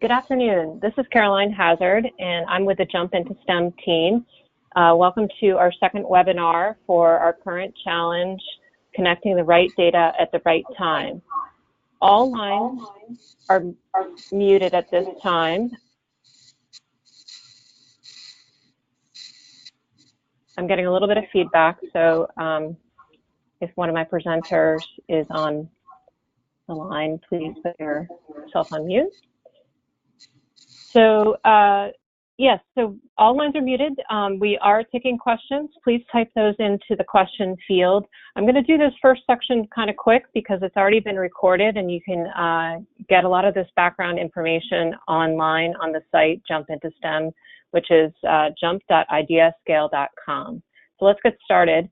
Good afternoon. This is Caroline Hazard, and I'm with the Jump Into STEM team. Welcome to our second webinar for our current challenge, Connecting the Right Data at the Right Time. All lines are muted at this time. I'm getting a little bit of feedback, so if one of my presenters is on the line, please put yourself on mute. So yes, so all lines are muted. We are taking questions. Please type those into the question field. I'm going to do this first section kind of quick because it's already been recorded, and you can get a lot of this background information online on the site Jump Into STEM, which is jump.ideascale.com. So let's get started.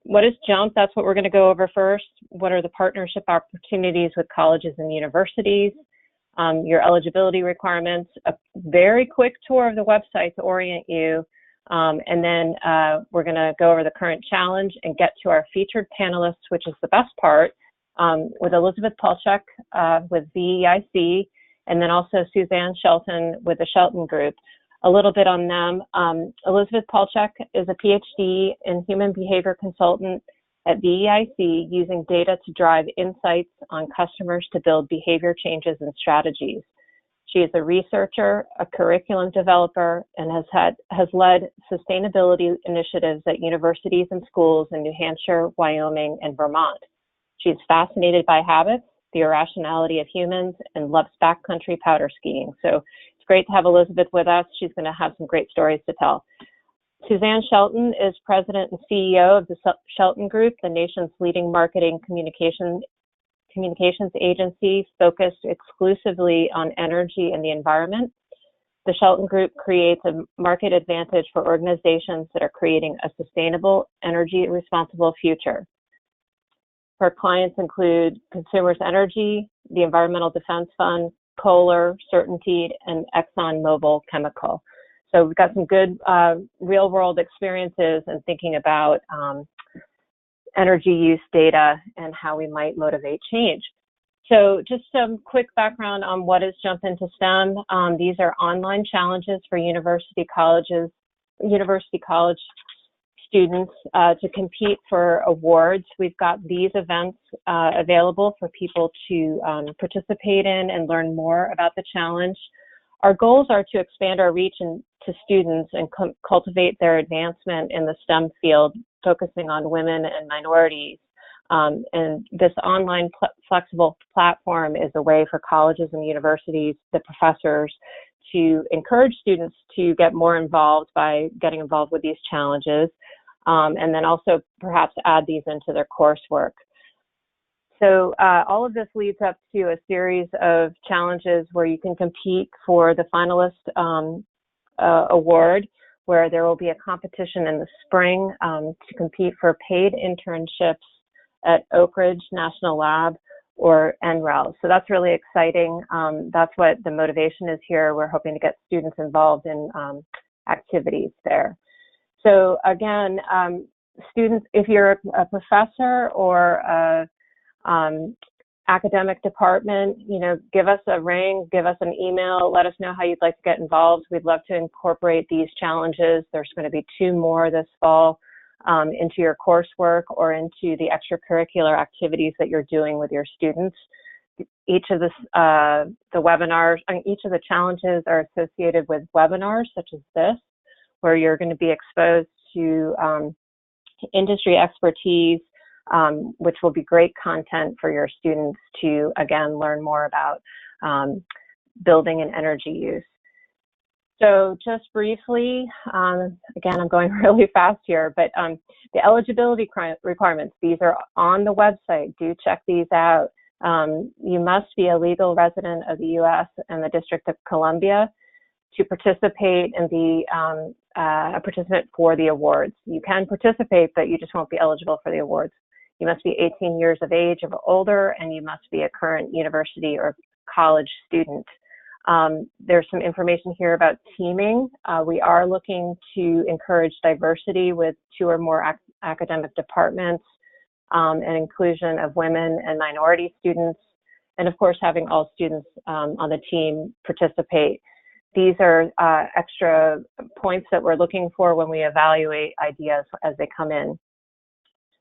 What is JUMP? That's what we're going to go over first. What are the partnership opportunities with colleges and universities? Your eligibility requirements, a very quick tour of the website to orient you, and then we're going to go over the current challenge and get to our featured panelists, which is the best part, with Elizabeth Polchek with VEIC, and then also Suzanne Shelton with the Shelton Group. A little bit on them. Elizabeth Polchek is a PhD in human behavior consultant at VEIC, using data to drive insights on customers to build behavior changes and strategies. She is a researcher, a curriculum developer, and has led sustainability initiatives at universities and schools in New Hampshire, Wyoming, and Vermont. She's fascinated by habits, the irrationality of humans, and loves backcountry powder skiing. So it's great to have Elizabeth with us. She's going to have some great stories to tell. Suzanne Shelton is president and CEO of the Shelton Group, the nation's leading marketing communications agency focused exclusively on energy and the environment. The Shelton Group creates a market advantage for organizations that are creating a sustainable, energy responsible future. Her clients include Consumers Energy, the Environmental Defense Fund, Kohler, Certainty, and ExxonMobil Chemical. So we've got some good real world experiences and thinking about energy use data and how we might motivate change. So just some quick background on what is Jump Into STEM. These are online challenges for university college students to compete for awards. We've got these events available for people to participate in and learn more about the challenge. Our goals are to expand our reach to students and cultivate their advancement in the STEM field, focusing on women and minorities. And this online flexible platform is a way for colleges and universities, the professors, to encourage students to get more involved by getting involved with these challenges, and then also perhaps add these into their coursework. So all of this leads up to a series of challenges where you can compete for the finalist award, where there will be a competition in the spring to compete for paid internships at Oak Ridge National Lab or NREL. So that's really exciting. That's what the motivation is here. We're hoping to get students involved in activities there. So again, students, if you're a professor or a academic department, give us a ring, give us an email, let us know how you'd like to get involved. We'd love to incorporate these challenges. There's going to be 2 more this fall into your coursework or into the extracurricular activities that you're doing with your students. Each of the webinars, each of the challenges are associated with webinars such as this, where you're going to be exposed to industry expertise, which will be great content for your students to, again, learn more about building and energy use. So just briefly, again, I'm going really fast here, but the eligibility requirements, these are on the website. Do check these out. You must be a legal resident of the U.S. and the District of Columbia to participate and be a participant for the awards. You can participate, but you just won't be eligible for the awards. You must be 18 years of age or older, and you must be a current university or college student. There's some information here about teaming. We are looking to encourage diversity with 2 or more academic departments and inclusion of women and minority students. and of course, having all students on the team participate. These are extra points that we're looking for when we evaluate ideas as they come in.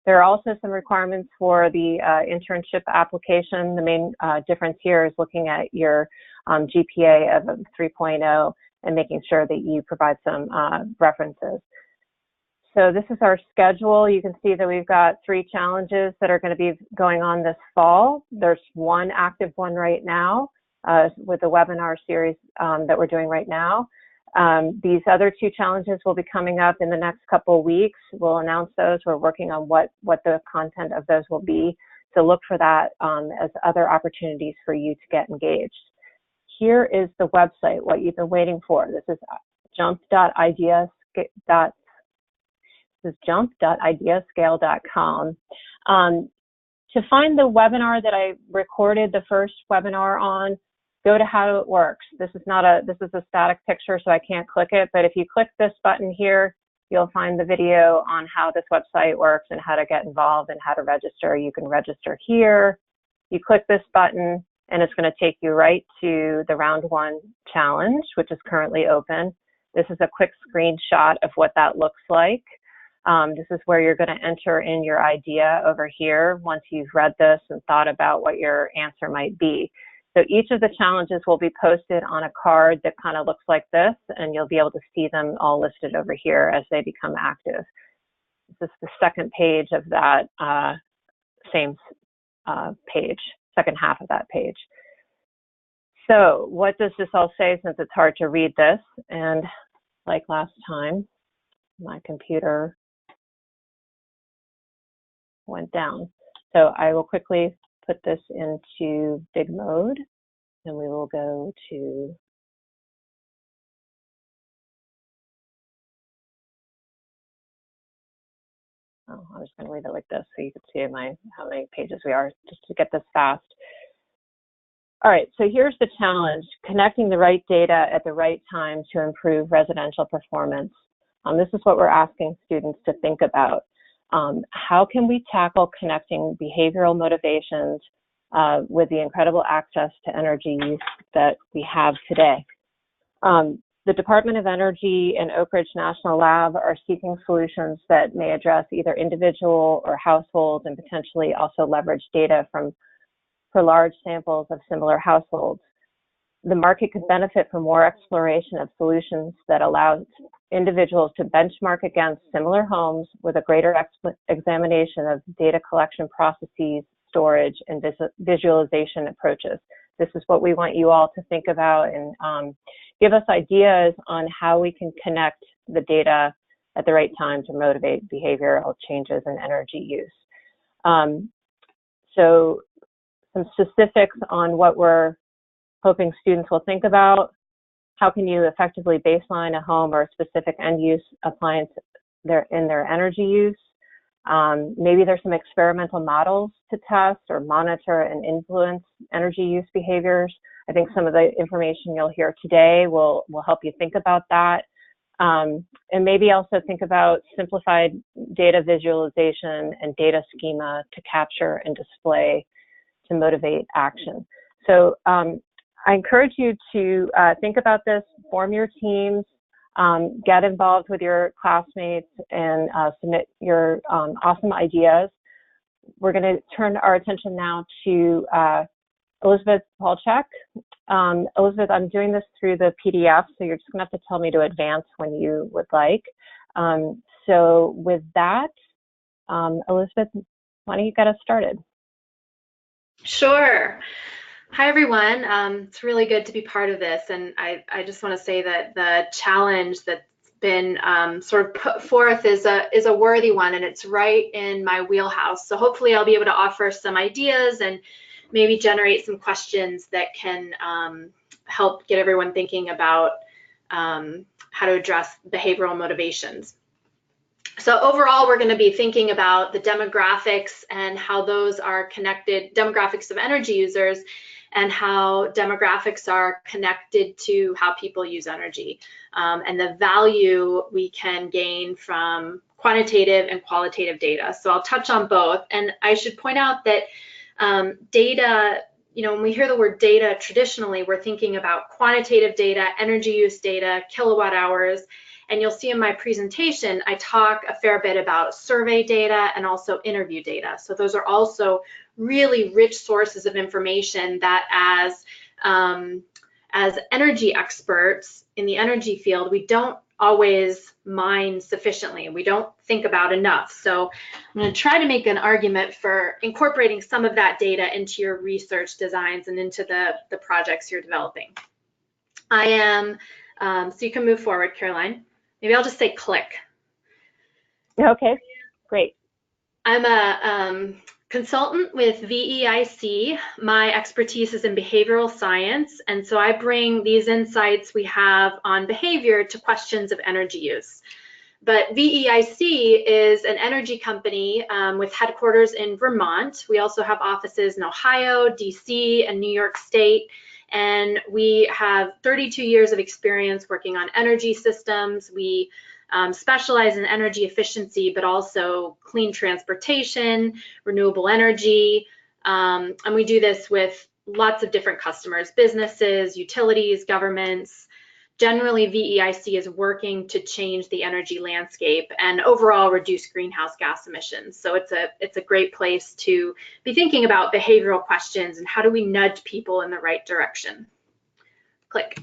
There are also some requirements for the internship application. The main difference here is looking at your GPA of 3.0 and making sure that you provide some references. So this is our schedule. You can see that we've got 3 challenges that are going to be going on this fall. There's one active one right now with the webinar series that we're doing right now. These other 2 challenges will be coming up in the next couple of weeks. We'll announce those. We're working on what the content of those will be. So look for that as other opportunities for you to get engaged. Here is the website, what you've been waiting for. This is jump.ideascale.com. To find the webinar that I recorded the first webinar on, go to how it works. This is a static picture, so I can't click it, but if you click this button here, you'll find the video on how this website works and how to get involved and how to register. You can register here. You click this button, and it's going to take you right to the round 1 challenge, which is currently open. This is a quick screenshot of what that looks like. This is where you're going to enter in your idea over here once you've read this and thought about what your answer might be. So each of the challenges will be posted on a card that kind of looks like this, and you'll be able to see them all listed over here as they become active. This is the second page of that same page, second half of that page. So what does this all say, since it's hard to read this? And like last time, my computer went down. So I will quickly put this into big mode, and we will go to I'm just going to leave it like this so you can see how many pages we are, just to get this fast. All right, so here's the challenge: connecting the right data at the right time to improve residential performance. This is what we're asking students to think about. How can we tackle connecting behavioral motivations with the incredible access to energy use that we have today? The Department of Energy and Oak Ridge National Lab are seeking solutions that may address either individual or households, and potentially also leverage data for large samples of similar households. The market could benefit from more exploration of solutions that allow individuals to benchmark against similar homes with a greater examination of data collection processes, storage, and visualization approaches. This is what we want you all to think about, and give us ideas on how we can connect the data at the right time to motivate behavioral changes in energy use. So some specifics on what we're hoping students will think about. How can you effectively baseline a home or a specific end-use appliance in their energy use? Maybe there's some experimental models to test or monitor and influence energy use behaviors. I think some of the information you'll hear today will help you think about that. And maybe also think about simplified data visualization and data schema to capture and display to motivate action. So I encourage you to think about this, form your teams, get involved with your classmates, and submit your awesome ideas. We're going to turn our attention now to Elizabeth Polchak. Elizabeth, I'm doing this through the PDF, so you're just going to have to tell me to advance when you would like. So with that, Elizabeth, why don't you get us started? Sure. Hi, everyone. It's really good to be part of this. And I just want to say that the challenge that's been sort of put forth is a worthy one, and it's right in my wheelhouse. So hopefully I'll be able to offer some ideas and maybe generate some questions that can help get everyone thinking about how to address behavioral motivations. So overall, we're going to be thinking about the demographics and how those are connected, demographics of energy users, and how demographics are connected to how people use energy, and the value we can gain from quantitative and qualitative data. So I'll touch on both. And I should point out that data when we hear the word data, traditionally, we're thinking about quantitative data, energy use data, kilowatt hours. And you'll see in my presentation, I talk a fair bit about survey data and also interview data. So those are also really rich sources of information that as energy experts in the energy field, we don't always mine sufficiently. We don't think about enough. So I'm going to try to make an argument for incorporating some of that data into your research designs and into the projects you're developing. I am, so you can move forward, Caroline. Maybe I'll just say click. Okay, great. I'm a consultant with VEIC. My expertise is in behavioral science, and so I bring these insights we have on behavior to questions of energy use. But VEIC is an energy company with headquarters in Vermont. We also have offices in Ohio, DC, and New York State. And we have 32 years of experience working on energy systems. We specialize in energy efficiency, but also clean transportation, renewable energy. And we do this with lots of different customers, businesses, utilities, governments. Generally, VEIC is working to change the energy landscape and overall reduce greenhouse gas emissions. So it's a great place to be thinking about behavioral questions and how do we nudge people in the right direction. Click.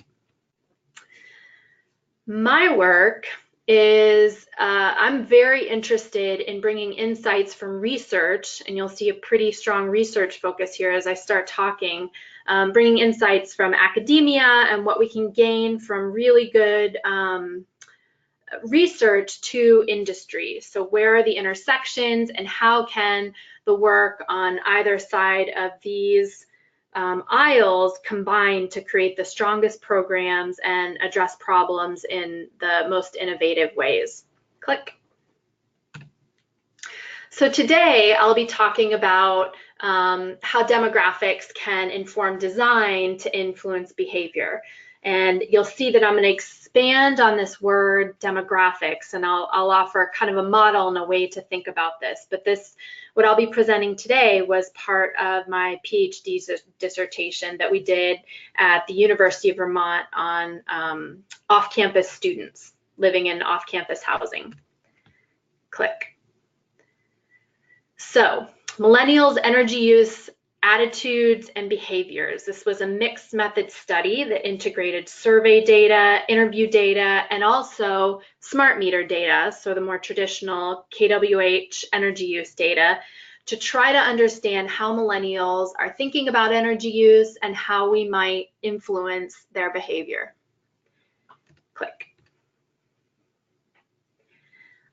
My work is I'm very interested in bringing insights from research, and you'll see a pretty strong research focus here as I start talking, bringing insights from academia and what we can gain from really good research to industry. So where are the intersections and how can the work on either side of these aisles combine to create the strongest programs and address problems in the most innovative ways. Click. So today I'll be talking about how demographics can inform design to influence behavior. And you'll see that I'm going to expand on this word demographics, and I'll offer kind of a model and a way to think about this. But what I'll be presenting today was part of my PhD dissertation that we did at the University of Vermont on off-campus students living in off-campus housing. Click. So, millennials' energy use, attitudes, and behaviors. This was a mixed method study that integrated survey data, interview data, and also smart meter data, so the more traditional kWh energy use data, to try to understand how millennials are thinking about energy use and how we might influence their behavior. Click.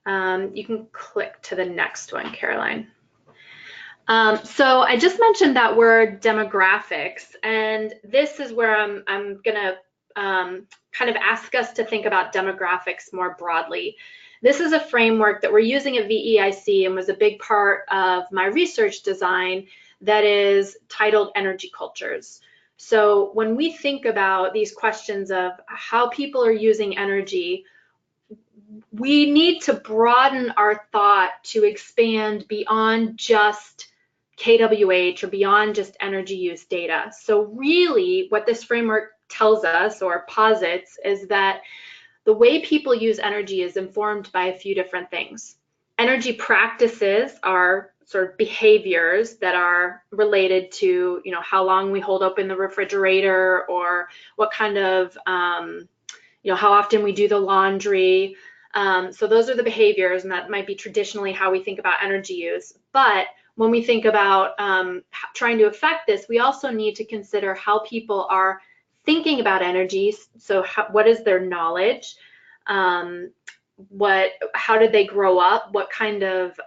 You can click to the next one, Caroline. So I just mentioned that word demographics, and this is where I'm gonna kind of ask us to think about demographics more broadly. This is a framework that we're using at VEIC and was a big part of my research design that is titled Energy Cultures. So when we think about these questions of how people are using energy, we need to broaden our thought to expand beyond just kWh or beyond just energy use data. So really what this framework tells us or posits is that the way people use energy is informed by a few different things. Energy practices are sort of behaviors that are related to, how long we hold open the refrigerator or what kind of, how often we do the laundry. So those are the behaviors, and that might be traditionally how we think about energy use. But when we think about trying to affect this, we also need to consider how people are thinking about energy. So what is their knowledge? How did they grow up? What kind of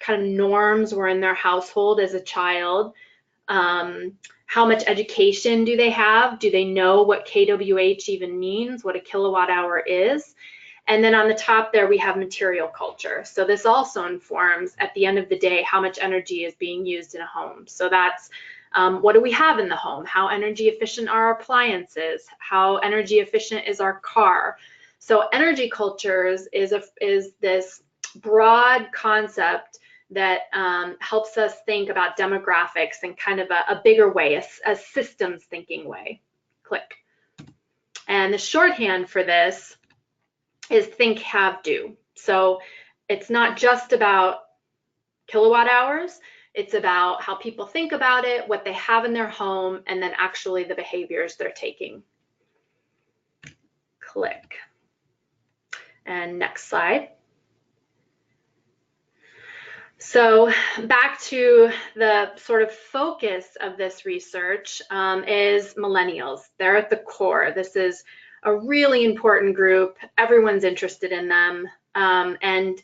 norms were in their household as a child? How much education do they have? Do they know what kWh even means, what a kilowatt hour is? And then on the top there, we have material culture. So this also informs, at the end of the day, how much energy is being used in a home. So that's what do we have in the home? How energy efficient are our appliances? How energy efficient is our car? So energy cultures is this broad concept that helps us think about demographics in kind of a bigger way, a systems thinking way. Click. And the shorthand for this is think, have, do. So it's not just about kilowatt hours, it's about how people think about it, what they have in their home, and then actually the behaviors they're taking. Click. And next slide. So back to the sort of focus of this research is millennials. They're at the core. This is a really important group. Everyone's interested in them, and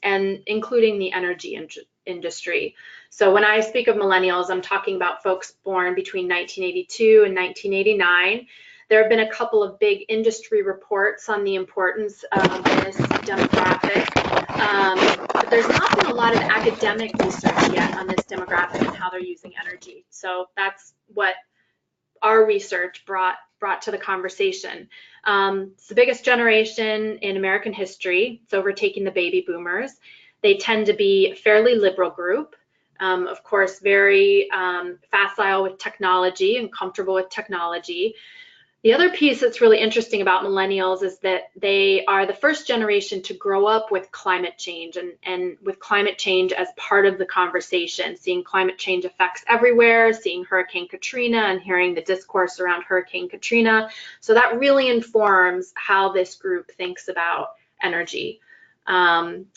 including the energy industry. So when I speak of millennials, I'm talking about folks born between 1982 and 1989. There have been a couple of big industry reports on the importance of this demographic, but there's not been a lot of academic research yet on this demographic and how they're using energy. So that's what our research brought to the conversation. It's the biggest generation in American history. It's overtaking the baby boomers. They tend to be a fairly liberal group. Of course, very facile with technology and comfortable with technology. The other piece that's really interesting about millennials is that they are the first generation to grow up with climate change and with climate change as part of the conversation, seeing climate change effects everywhere, seeing Hurricane Katrina and hearing the discourse around Hurricane Katrina. So that really informs how this group thinks about energy.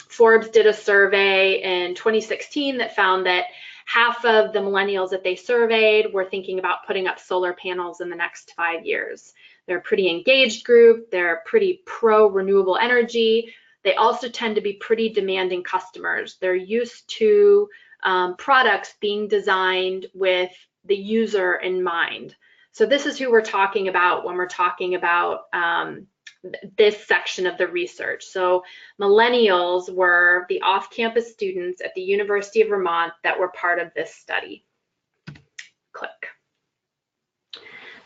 Forbes did a survey in 2016 that found that half of the millennials that they surveyed were thinking about putting up solar panels in the next 5 years. They're a pretty engaged group. They're pretty pro renewable energy. They also tend to be pretty demanding customers. They're used to products being designed with the user in mind. So this is who we're talking about when we're talking about this section of the research. So millennials were the off-campus students at the University of Vermont that were part of this study. Click.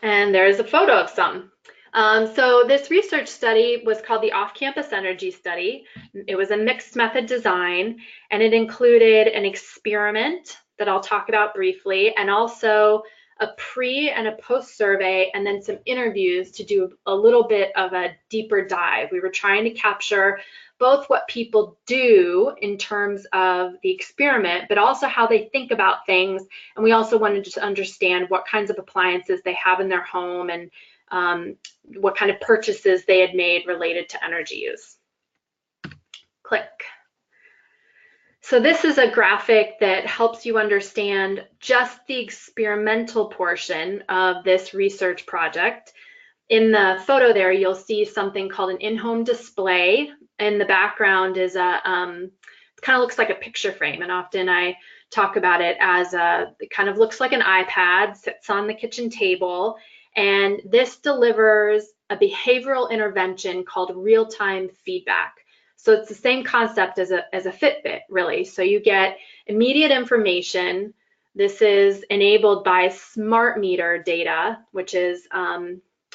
And there's a photo of some. So this research study was called the Off-Campus Energy Study. It was a mixed method design, and it included an experiment that I'll talk about briefly, and also a pre and a post survey, and then some interviews to do a little bit of a deeper dive. We were trying to capture both what people do in terms of the experiment, but also how they think about things. And we also wanted to understand what kinds of appliances they have in their home and what kind of purchases they had made related to energy use. Click. So this is a graphic that helps you understand just the experimental portion of this research project. In the photo there, you'll see something called an in-home display. In the background is it kind of looks like a picture frame, and often I talk about it as it kind of looks like an iPad, sits on the kitchen table, and this delivers a behavioral intervention called real-time feedback. So it's the same concept as a Fitbit, really. So you get immediate information. This is enabled by smart meter data, which is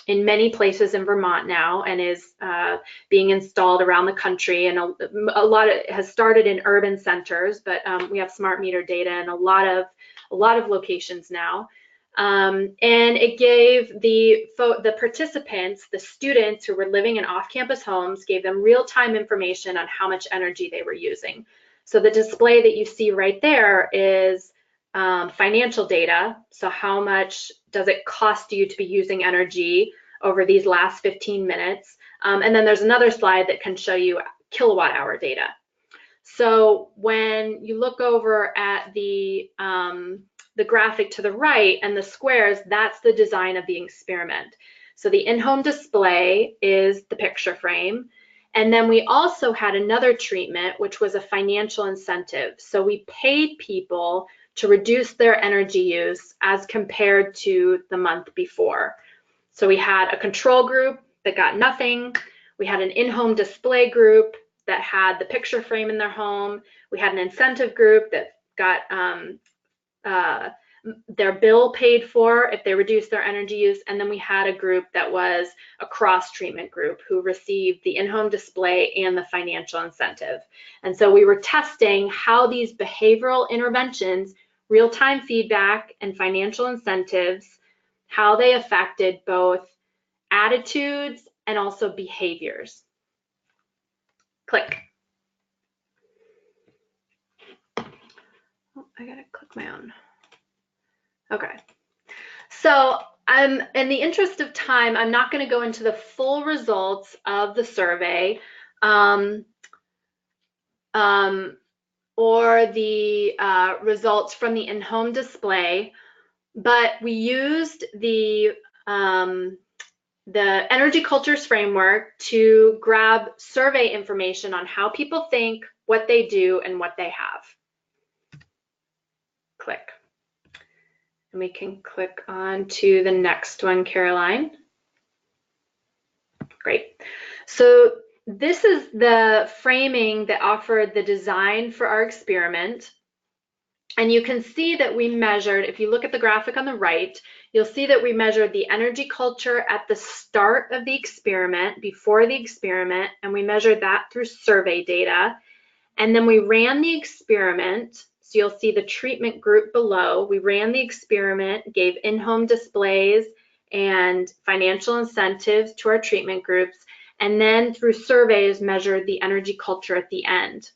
in many places in Vermont now and is being installed around the country. And a lot of it has started in urban centers, but we have smart meter data in a lot of locations now. And it gave the participants, the students who were living in off-campus homes, gave them real-time information on how much energy they were using. So the display that you see right there is financial data. So how much does it cost you to be using energy over these last 15 minutes? And then there's another slide that can show you kilowatt hour data. So when you look over at the graphic to the right and the squares, that's the design of the experiment. So the in-home display is the picture frame. And then we also had another treatment, which was a financial incentive. So we paid people to reduce their energy use as compared to the month before. So we had a control group that got nothing. We had an in-home display group that had the picture frame in their home. We had an incentive group that got their bill paid for if they reduced their energy use. And then we had a group that was a cross-treatment group who received the in-home display and the financial incentive. And so we were testing how these behavioral interventions, real-time feedback and financial incentives, how they affected both attitudes and also behaviors. Click. Oh, I gotta click my own. Okay. So in the interest of time, I'm not going to go into the full results of the survey or the results from the in-home display, but we used the Energy Cultures framework to grab survey information on how people think, what they do, and what they have. Click. And we can click on to the next one, Caroline. Great. So this is the framing that offered the design for our experiment. And you can see that we measured, if you look at the graphic on the right, you'll see that we measured the energy culture at the start of the experiment, before the experiment, and we measured that through survey data. And then we ran the experiment. So you'll see the treatment group below. We ran the experiment, gave in-home displays and financial incentives to our treatment groups, and then through surveys measured the energy culture at the end.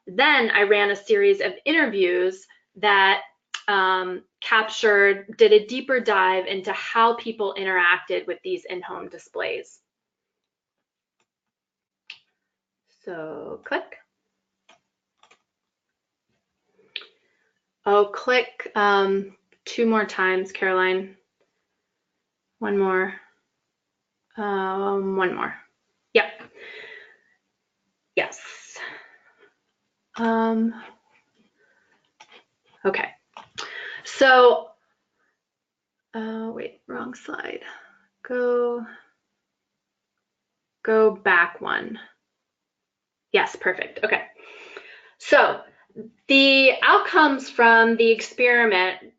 Then I ran a series of interviews that did a deeper dive into how people interacted with these in-home displays. So click. Oh, click 2 more times, Caroline. One more. One more. Yep. Yes. Okay. So, wait, wrong slide. Go back one. Yes, perfect. Okay. So the outcomes from the experiment,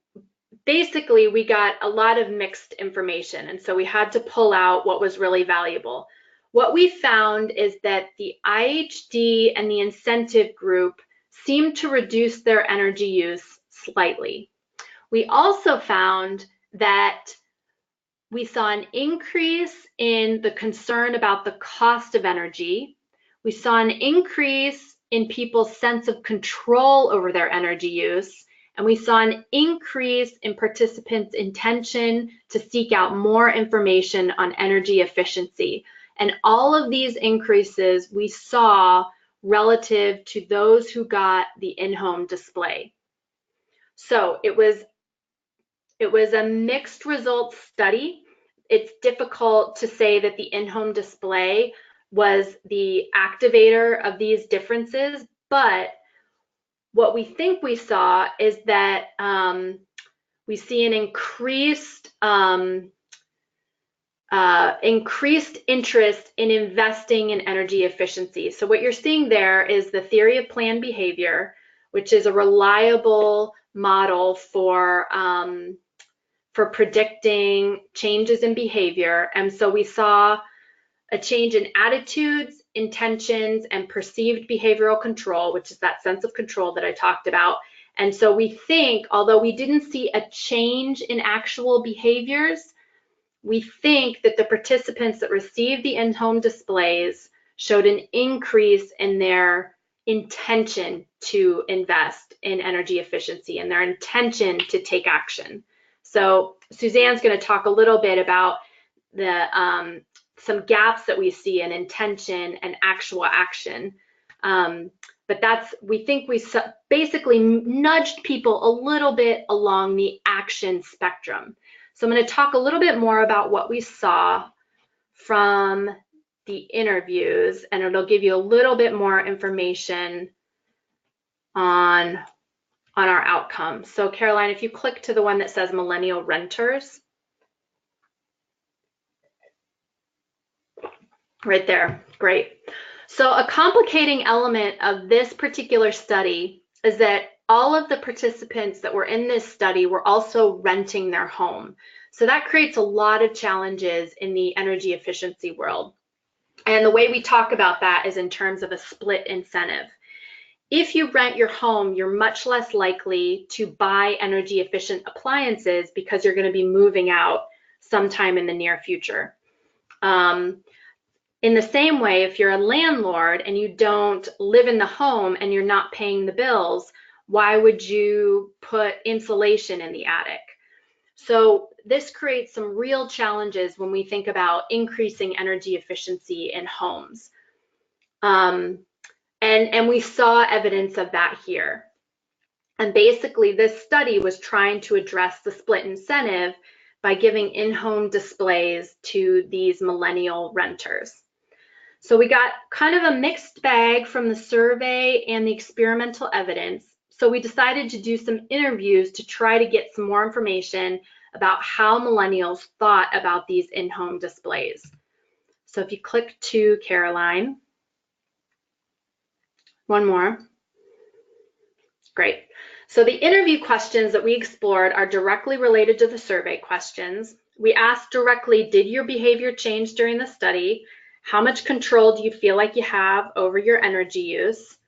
basically we got a lot of mixed information, and so we had to pull out what was really valuable. What we found is that the IHD and the incentive group seemed to reduce their energy use slightly. We also found that we saw an increase in the concern about the cost of energy. We saw an increase in people's sense of control over their energy use, and we saw an increase in participants' intention to seek out more information on energy efficiency. And all of these increases we saw relative to those who got the in-home display. So it was a mixed results study. It's difficult to say that the in-home display was the activator of these differences, but what we think we saw is that we see an increased interest in investing in energy efficiency. So what you're seeing there is the theory of planned behavior, which is a reliable model for predicting changes in behavior. And so we saw a change in attitudes, intentions, and perceived behavioral control, which is that sense of control that I talked about. And so we think, although we didn't see a change in actual behaviors, we think that the participants that received the in-home displays showed an increase in their intention to invest in energy efficiency and their intention to take action. So Suzanne's going to talk a little bit about the some gaps that we see in intention and actual action. But we think we basically nudged people a little bit along the action spectrum. So I'm going to talk a little bit more about what we saw from the interviews, and it'll give you a little bit more information on our outcomes. So Caroline, if you click to the one that says millennial renters, right there, great. So a complicating element of this particular study is that all of the participants that were in this study were also renting their home. So that creates a lot of challenges in the energy efficiency world. And the way we talk about that is in terms of a split incentive. If you rent your home, you're much less likely to buy energy efficient appliances because you're going to be moving out sometime in the near future. In the same way, if you're a landlord and you don't live in the home and you're not paying the bills, why would you put insulation in the attic? So this creates some real challenges when we think about increasing energy efficiency in homes. And we saw evidence of that here. And basically, this study was trying to address the split incentive by giving in-home displays to these millennial renters. So we got kind of a mixed bag from the survey and the experimental evidence. So we decided to do some interviews to try to get some more information about how millennials thought about these in-home displays. So if you click to Caroline, one more. Great. So the interview questions that we explored are directly related to the survey questions. We asked directly, did your behavior change during the study? How much control do you feel like you have over your energy use?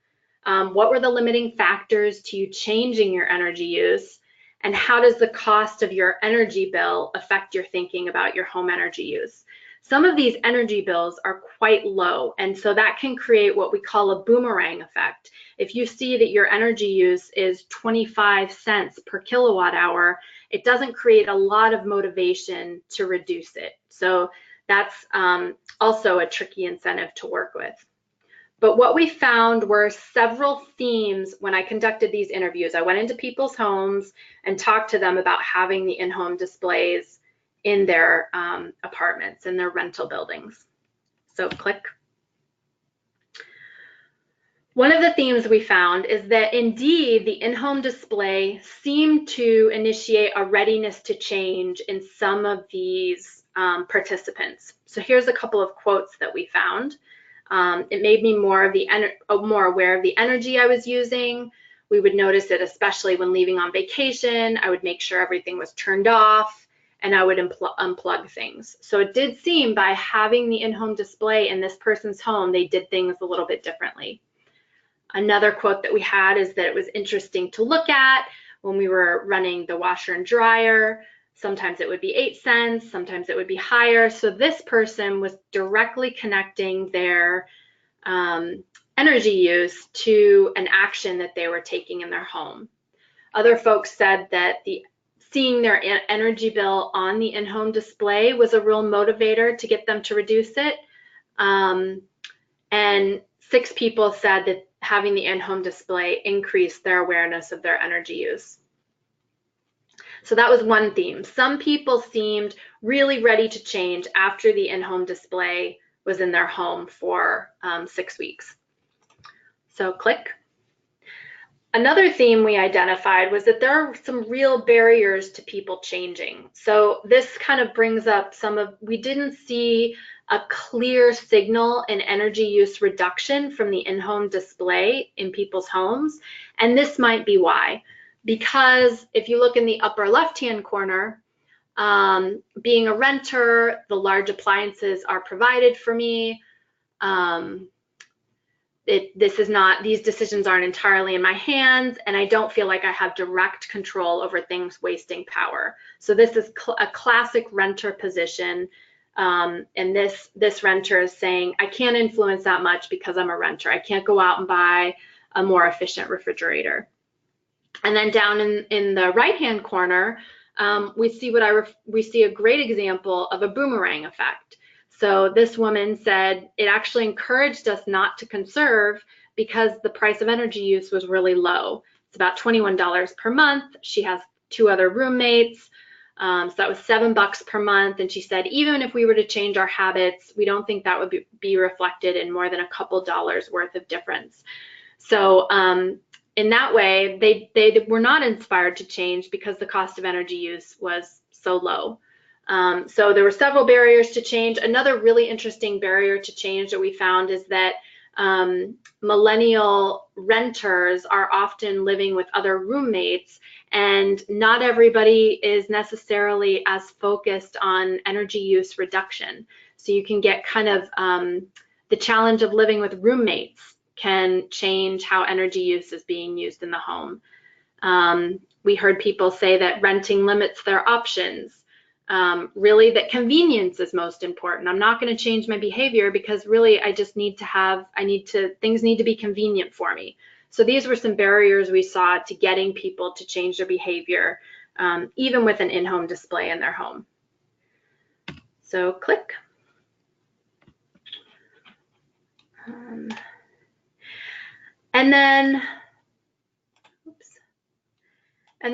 What were the limiting factors to you changing your energy use? And how does the cost of your energy bill affect your thinking about your home energy use? Some of these energy bills are quite low, and so that can create what we call a boomerang effect. If you see that your energy use is 25 cents per kilowatt hour, it doesn't create a lot of motivation to reduce it. So that's also a tricky incentive to work with. But what we found were several themes when I conducted these interviews. I went into people's homes and talked to them about having the in-home displays in their apartments, in their rental buildings. So click. One of the themes we found is that indeed the in-home display seemed to initiate a readiness to change in some of these participants. So here's a couple of quotes that we found. It made me more aware of the energy I was using. We would notice it especially when leaving on vacation. I would make sure everything was turned off and I would unplug things. So it did seem by having the in-home display in this person's home, they did things a little bit differently. Another quote that we had is that it was interesting to look at when we were running the washer and dryer. Sometimes it would be 8 cents, sometimes it would be higher. So this person was directly connecting their energy use to an action that they were taking in their home. Other folks said that seeing their energy bill on the in-home display was a real motivator to get them to reduce it. And 6 people said that having the in-home display increased their awareness of their energy use. So that was one theme. Some people seemed really ready to change after the in-home display was in their home for 6 weeks. So click. Another theme we identified was that there are some real barriers to people changing. So this kind of brings up we didn't see a clear signal in energy use reduction from the in-home display in people's homes. And this might be why. Because if you look in the upper left-hand corner, being a renter, the large appliances are provided for me. These decisions aren't entirely in my hands, and I don't feel like I have direct control over things wasting power. So this is a classic renter position. And this renter is saying, I can't influence that much because I'm a renter. I can't go out and buy a more efficient refrigerator. And then down in the right-hand corner, we see a great example of a boomerang effect. So this woman said it actually encouraged us not to conserve because the price of energy use was really low. It's about $21 per month. She has 2 other roommates. So that was $7 per month. And she said, even if we were to change our habits, we don't think that would be reflected in more than a couple dollars worth of difference. So in that way, they were not inspired to change because the cost of energy use was so low. So there were several barriers to change. Another really interesting barrier to change that we found is that millennial renters are often living with other roommates, and not everybody is necessarily as focused on energy use reduction. So you can get kind of the challenge of living with roommates can change how energy use is being used in the home. We heard people say that renting limits their options. Really, that convenience is most important. I'm not going to change my behavior because really I just need to have, things need to be convenient for me. So these were some barriers we saw to getting people to change their behavior, even with an in-home display in their home. So click. And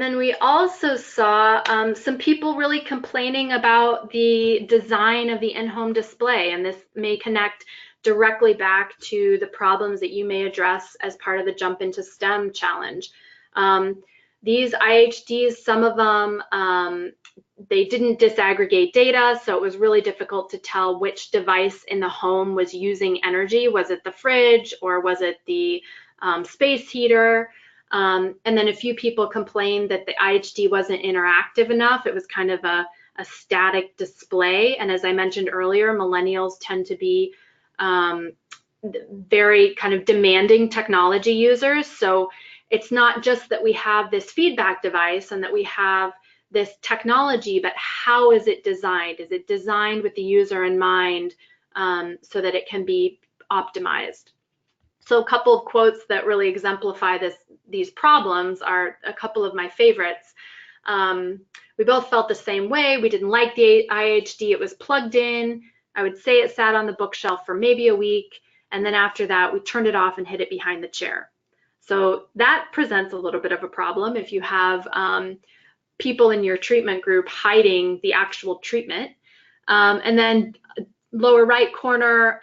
then we also saw some people really complaining about the design of the in-home display, and this may connect directly back to the problems that you may address as part of the Jump into STEM challenge. These IHDs, some of them, they didn't disaggregate data, so it was really difficult to tell which device in the home was using energy. Was it the fridge or was it the space heater? And then a few people complained that the IHD wasn't interactive enough. It was kind of a static display. And as I mentioned earlier, millennials tend to be very kind of demanding technology users. So it's not just that we have this feedback device and that we have this technology, but how is it designed? Is it designed with the user in mind so that it can be optimized? So a couple of quotes that really exemplify these problems are a couple of my favorites. We both felt the same way. We didn't like the IHD. It was plugged in. I would say it sat on the bookshelf for maybe a week. And then after that, we turned it off and hid it behind the chair. So that presents a little bit of a problem if you have people in your treatment group hiding the actual treatment. And then lower right corner,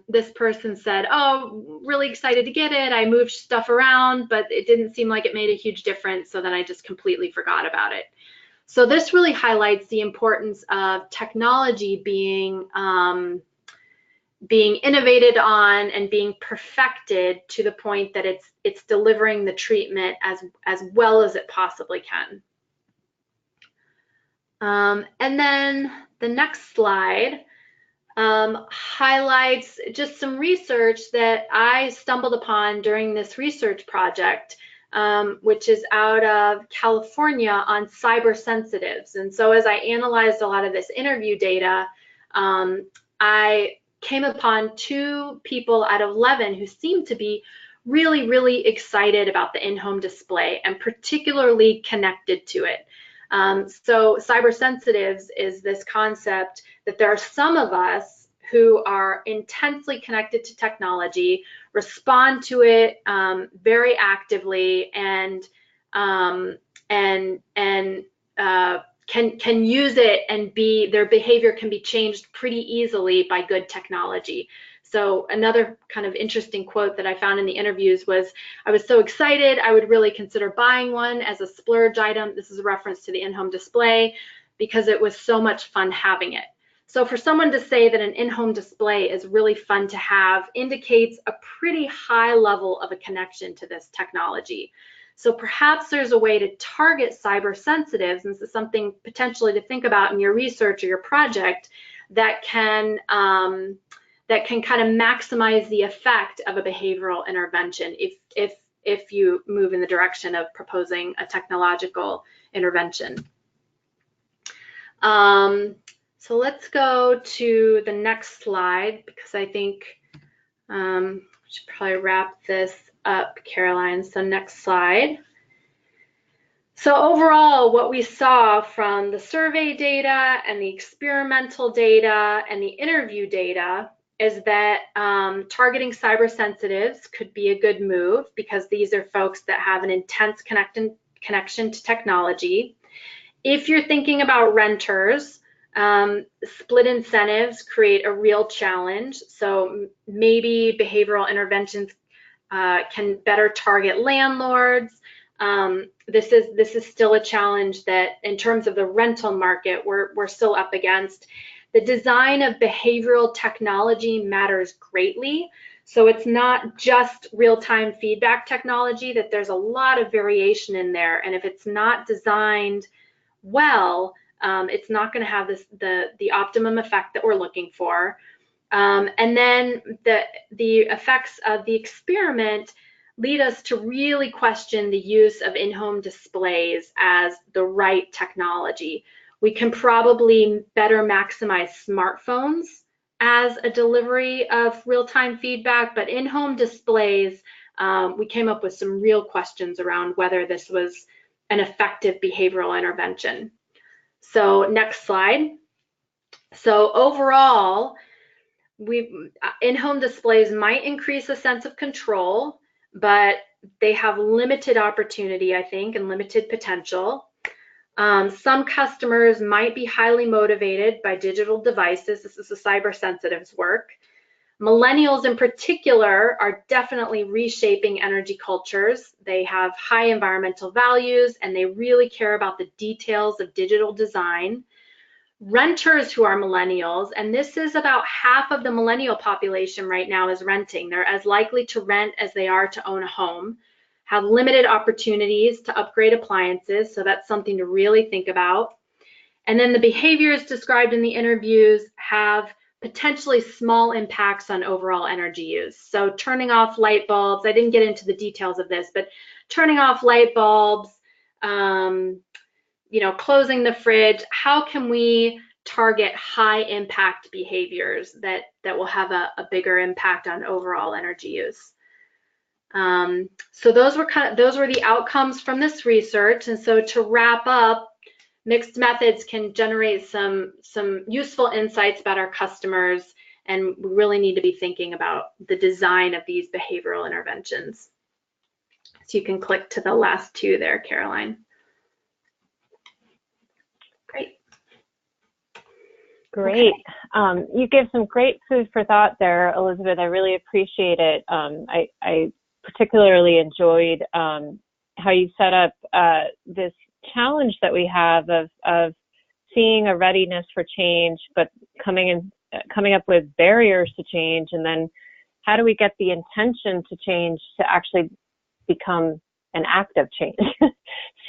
this person said, oh, really excited to get it. I moved stuff around, but it didn't seem like it made a huge difference. So then I just completely forgot about it. So this really highlights the importance of technology being innovated on and being perfected to the point that it's delivering the treatment as well as it possibly can. And then the next slide highlights just some research that I stumbled upon during this research project, which is out of California on cyber sensitives. And so as I analyzed a lot of this interview data, I came upon 2 people out of 11 who seemed to be really, really excited about the in-home display and particularly connected to it. So cyber sensitives is this concept that there are some of us who are intensely connected to technology, respond to it very actively, and can use it, and their behavior can be changed pretty easily by good technology. So another kind of interesting quote that I found in the interviews was, I was so excited, I would really consider buying one as a splurge item. This is a reference to the in-home display, because it was so much fun having it. So for someone to say that an in-home display is really fun to have indicates a pretty high level of a connection to this technology. So perhaps there's a way to target cyber sensitives, and this is something potentially to think about in your research or your project, that can kind of maximize the effect of a behavioral intervention if you move in the direction of proposing a technological intervention. So let's go to the next slide, because I think we should probably wrap this up, Caroline. So next slide. So overall, what we saw from the survey data and the experimental data and the interview data is that targeting cyber sensitives could be a good move, because these are folks that have an intense connection to technology. If you're thinking about renters, split incentives create a real challenge. So maybe behavioral interventions can better target landlords. This is still a challenge that, in terms of the rental market, we're still up against. The design of behavioral technology matters greatly. So it's not just real-time feedback technology, that there's a lot of variation in there. And if it's not designed well, it's not going to have the optimum effect that we're looking for. And then the effects of the experiment lead us to really question the use of in-home displays as the right technology. We can probably better maximize smartphones as a delivery of real-time feedback, but in-home displays, we came up with some real questions around whether this was an effective behavioral intervention. So next slide. So overall, in-home displays might increase a sense of control, but they have limited opportunity, I think, and limited potential. Some customers might be highly motivated by digital devices. This is the cyber sensitives work. Millennials in particular are definitely reshaping energy cultures. They have high environmental values and they really care about the details of digital design. Renters who are millennials, and this is about half of the millennial population right now is renting. They're as likely to rent as they are to own a home, have limited opportunities to upgrade appliances, so that's something to really think about. And then the behaviors described in the interviews have potentially small impacts on overall energy use. So turning off light bulbs, I didn't get into the details of this, but turning off light bulbs, closing the fridge, how can we target high impact behaviors that will have a bigger impact on overall energy use? So those were the outcomes from this research. And so to wrap up, mixed methods can generate some useful insights about our customers, and we really need to be thinking about the design of these behavioral interventions. So you can click to the last two there, Caroline. Great. Okay. You give some great food for thought there, Elizabeth. I really appreciate it. I particularly enjoyed how you set up this challenge that we have of seeing a readiness for change, but coming up with barriers to change, and then how do we get the intention to change to actually become an act of change?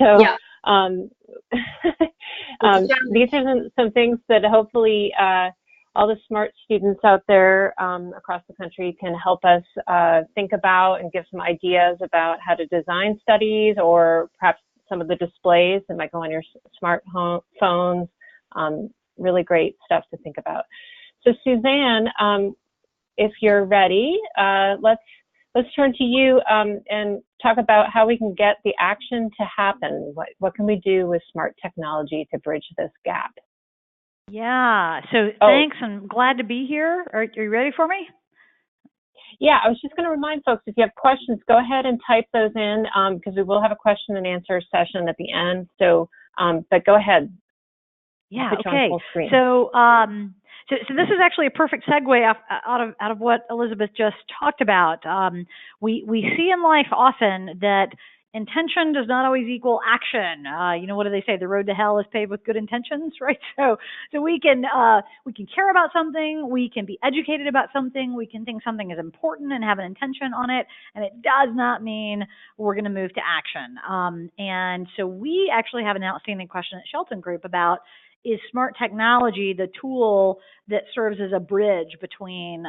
So. Yeah. These are some things that hopefully all the smart students out there across the country can help us think about and give some ideas about how to design studies, or perhaps some of the displays that might go on your smartphones. Really great stuff to think about. So Suzanne, if you're ready, let's turn to you and talk about how we can get the action to happen. What can we do with smart technology to bridge this gap? Yeah, so thanks. I'm glad to be here. Are you ready for me? Yeah, I was just going to remind folks, if you have questions, go ahead and type those in because we will have a question and answer session at the end. So, but go ahead. Yeah, okay. So this is actually a perfect segue out of what Elizabeth just talked about. We see in life often that intention does not always equal action. What do they say? The road to hell is paved with good intentions, right? So we can care about something, we can be educated about something, we can think something is important and have an intention on it, and it does not mean we're going to move to action. And so we actually have an outstanding question at Shelton Group about, is smart technology the tool that serves as a bridge between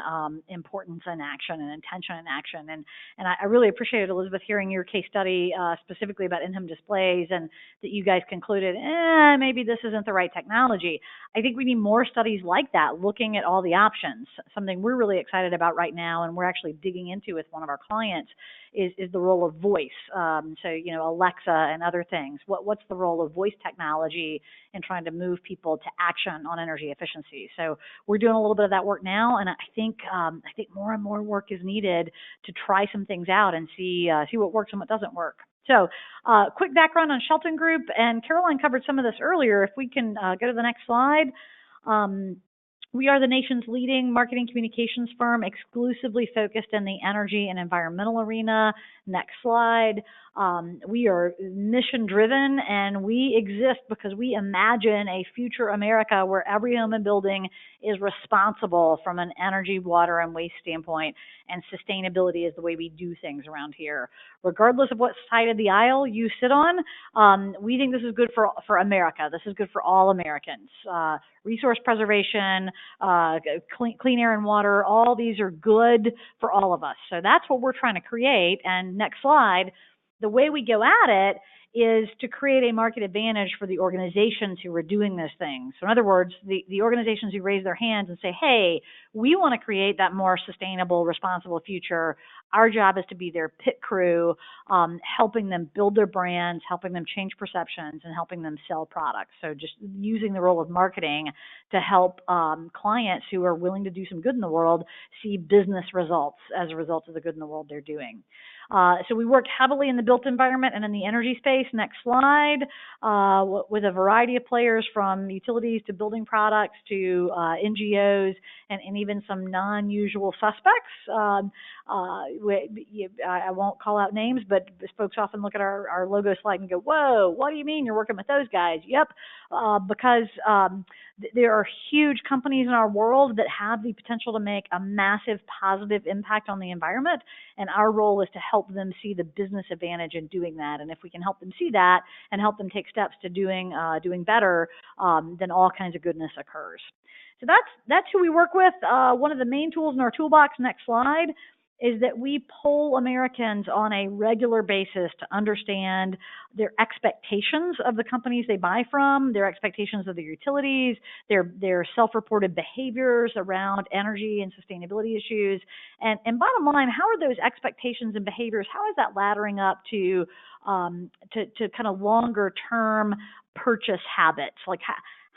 importance and action, and intention and action? And I really appreciated, Elizabeth, hearing your case study specifically about in-home displays, and that you guys concluded, maybe this isn't the right technology. I think we need more studies like that, looking at all the options. Something we're really excited about right now, and we're actually digging into with one of our clients, is the role of voice. So, Alexa and other things. What's the role of voice technology in trying to move people to action on energy efficiency? So we're doing a little bit of that work now, and I think more and more work is needed to try some things out and see what works and what doesn't work. So quick background on Shelton Group, and Caroline covered some of this earlier. If we can go to the next slide. We are the nation's leading marketing communications firm, exclusively focused in the energy and environmental arena. Next slide. We are mission driven, and we exist because we imagine a future America where every home and building is responsible from an energy, water, and waste standpoint, and sustainability is the way we do things around here. Regardless of what side of the aisle you sit on, we think this is good for America. This is good for all Americans. Resource preservation, clean air and water, all these are good for all of us. So that's what we're trying to create. And next slide, the way we go at it is to create a market advantage for the organizations who are doing those things. So in other words, the organizations who raise their hands and say, hey, we want to create that more sustainable, responsible future. Our job is to be their pit crew, helping them build their brands, helping them change perceptions, and helping them sell products. So just using the role of marketing to help clients who are willing to do some good in the world see business results as a result of the good in the world they're doing. So we work heavily in the built environment and in the energy space. Next slide, with a variety of players from utilities to building products to NGOs and even some non-usual suspects. I won't call out names, but folks often look at our logo slide and go, whoa, what do you mean you're working with those guys? Yep, because there are huge companies in our world that have the potential to make a massive positive impact on the environment, and our role is to help them see the business advantage in doing that. And if we can help them see that and help them take steps to doing better, then all kinds of goodness occurs. So that's who we work with. One of the main tools in our toolbox, next slide, is that we poll Americans on a regular basis to understand their expectations of the companies they buy from, their expectations of the utilities, their self-reported behaviors around energy and sustainability issues. And bottom line, how are those expectations and behaviors, how is that laddering up to kind of longer term purchase habits? Like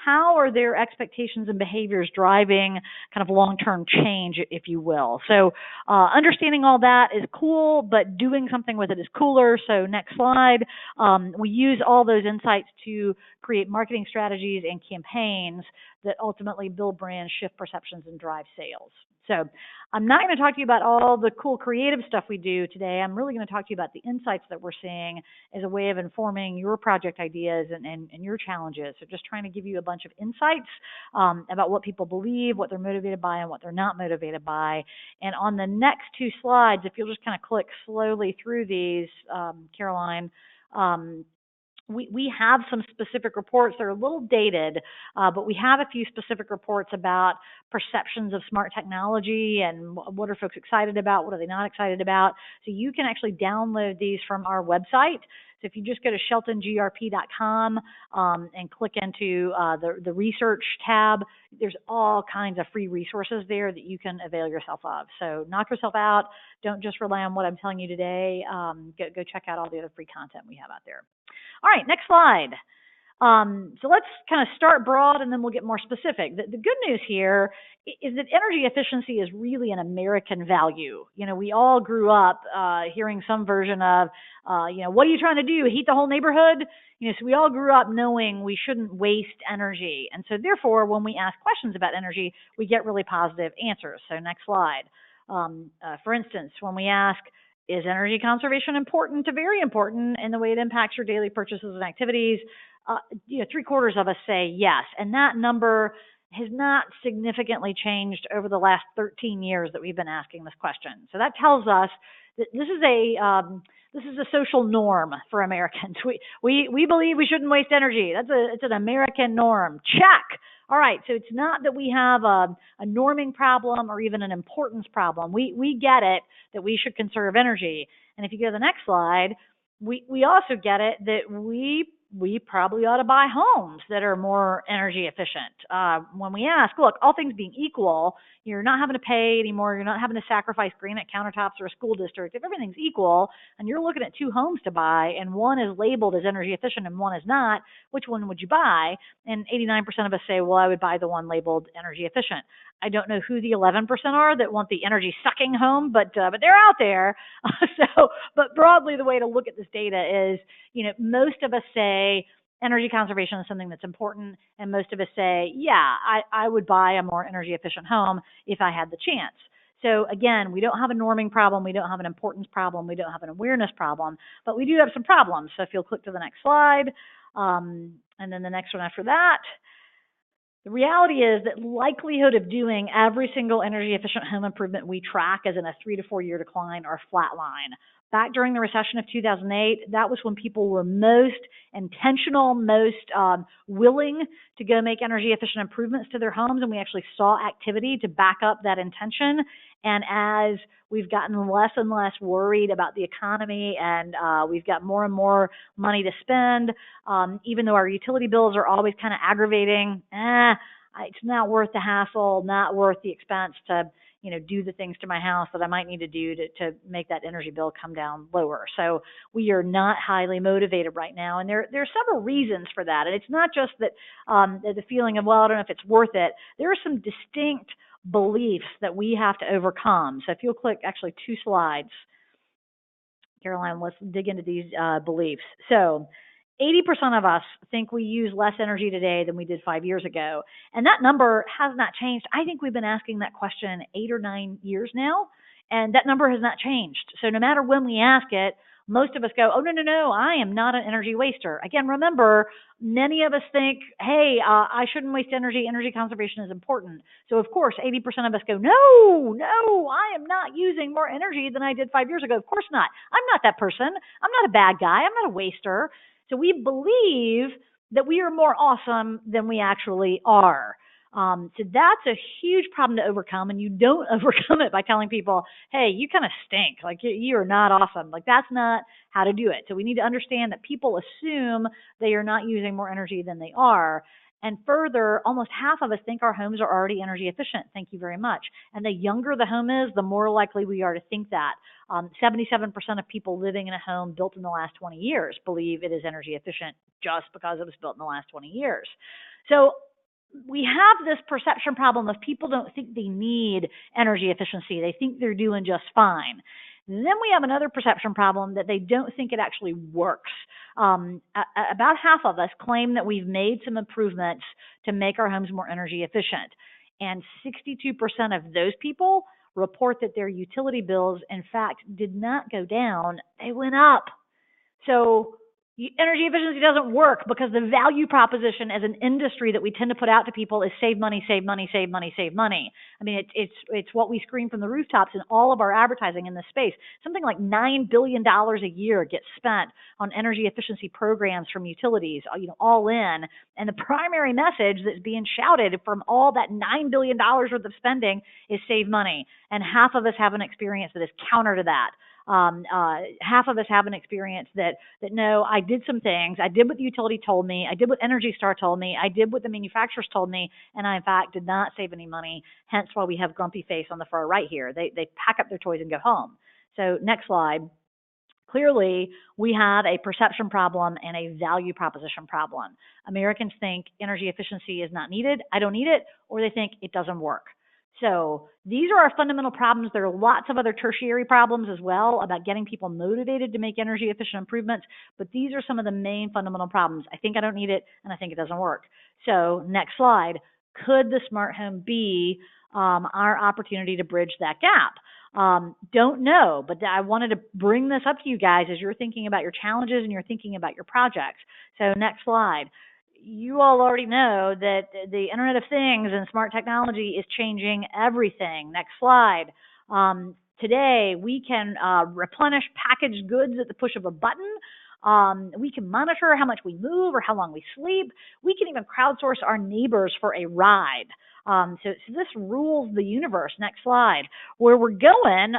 how are their expectations and behaviors driving kind of long-term change, if you will? So understanding all that is cool, but doing something with it is cooler. So next slide. We use all those insights to create marketing strategies and campaigns that ultimately build brands, shift perceptions, and drive sales. So I'm not going to talk to you about all the cool creative stuff we do today. I'm really going to talk to you about the insights that we're seeing as a way of informing your project ideas and your challenges. So just trying to give you a bunch of insights about what people believe, what they're motivated by, and what they're not motivated by. And on the next two slides, if you'll just kind of click slowly through these, Caroline, we have some specific reports. They're a little dated, but we have a few specific reports about perceptions of smart technology and what are folks excited about, what are they not excited about. So you can actually download these from our website. So if you just go to sheltongrp.com and click into the research tab, there's all kinds of free resources there that you can avail yourself of. So knock yourself out. Don't just rely on what I'm telling you today. Go check out all the other free content we have out there. All right, next slide. So let's kind of start broad and then we'll get more specific. The good news here is that energy efficiency is really an American value. You know, we all grew up hearing some version of, what are you trying to do? Heat the whole neighborhood? So we all grew up knowing we shouldn't waste energy. And so therefore, when we ask questions about energy, we get really positive answers. So next slide. For instance, when we ask, is energy conservation important to very important in the way it impacts your daily purchases and activities? 3/4 of us say yes. And that number has not significantly changed over the last 13 years that we've been asking this question. So that tells us that this is a social norm for Americans. We believe we shouldn't waste energy. It's an American norm. Check. All right, so it's not that we have a norming problem or even an importance problem. We get it that we should conserve energy. And if you go to the next slide, we also get it that we probably ought to buy homes that are more energy efficient. When we ask, look, all things being equal, you're not having to pay anymore, you're not having to sacrifice granite countertops or a school district. If everything's equal and you're looking at 2 homes to buy and one is labeled as energy efficient and one is not, which one would you buy? And 89% of us say, well, I would buy the one labeled energy efficient. I don't know who the 11% are that want the energy sucking home, but they're out there. But broadly, the way to look at this data is, most of us say energy conservation is something that's important, and most of us say, yeah, I would buy a more energy efficient home if I had the chance. So again, we don't have a norming problem, we don't have an importance problem, we don't have an awareness problem, but we do have some problems. So if you'll click to the next slide, and then the next one after that, the reality is that likelihood of doing every single energy efficient home improvement we track is in a 3 to 4 year decline or flat line. Back during the recession of 2008, that was when people were most intentional, most willing to go make energy efficient improvements to their homes, and we actually saw activity to back up that intention. And as we've gotten less and less worried about the economy and we've got more and more money to spend, even though our utility bills are always kind of aggravating, it's not worth the hassle, not worth the expense to do the things to my house that I might need to do to make that energy bill come down lower. So we are not highly motivated right now. And there are several reasons for that. And it's not just that the feeling of, well, I don't know if it's worth it. There are some distinct beliefs that we have to overcome. So if you'll click actually 2 slides, Caroline, let's dig into these beliefs. So 80% of us think we use less energy today than we did 5 years ago. And that number has not changed. I think we've been asking that question 8 or 9 years now, and that number has not changed. So no matter when we ask it, most of us go, oh, no, I am not an energy waster. Again, remember, many of us think, hey, I shouldn't waste energy. Energy conservation is important. So, of course, 80% of us go, no, I am not using more energy than I did 5 years ago. Of course not. I'm not that person. I'm not a bad guy. I'm not a waster. So we believe that we are more awesome than we actually are. So that's a huge problem to overcome, and you don't overcome it by telling people, hey, you kind of stink. Like, you are not awesome. Like, that's not how to do it. So we need to understand that people assume they are not using more energy than they are. And further, almost half of us think our homes are already energy efficient. Thank you very much. And the younger the home is, the more likely we are to think that. 77% of people living in a home built in the last 20 years believe it is energy efficient just because it was built in the last 20 years. So we have this perception problem of people don't think they need energy efficiency. They think they're doing just fine. Then we have another perception problem that they don't think it actually works. About half of us claim that we've made some improvements to make our homes more energy efficient. And 62% of those people report that their utility bills, in fact, did not go down. They went up. So energy efficiency doesn't work because the value proposition as an industry that we tend to put out to people is save money, save money, save money, save money. I mean, it's what we scream from the rooftops in all of our advertising in this space. Something like $9 billion a year gets spent on energy efficiency programs from utilities, all in. And the primary message that's being shouted from all that $9 billion worth of spending is save money. And half of us have an experience that is counter to that. Half of us have an experience that no, I did some things. I did what the utility told me. I did what Energy Star told me. I did what the manufacturers told me. And I, in fact, did not save any money. Hence why we have grumpy face on the far right here. They pack up their toys and go home. So next slide. Clearly, we have a perception problem and a value proposition problem. Americans think energy efficiency is not needed. I don't need it. Or they think it doesn't work. So these are our fundamental problems. There are lots of other tertiary problems as well about getting people motivated to make energy efficient improvements, but these are some of the main fundamental problems. I think I don't need it, and I think it doesn't work. So next slide. Could the smart home be our opportunity to bridge that gap? Don't know, but I wanted to bring this up to you guys as you're thinking about your challenges and you're thinking about your projects. So next slide. You all already know that the Internet of Things and smart technology is changing everything. Next slide. Today, we can replenish packaged goods at the push of a button. We can monitor how much we move or how long we sleep. We can even crowdsource our neighbors for a ride. So this rules the universe. Next slide. Where we're going,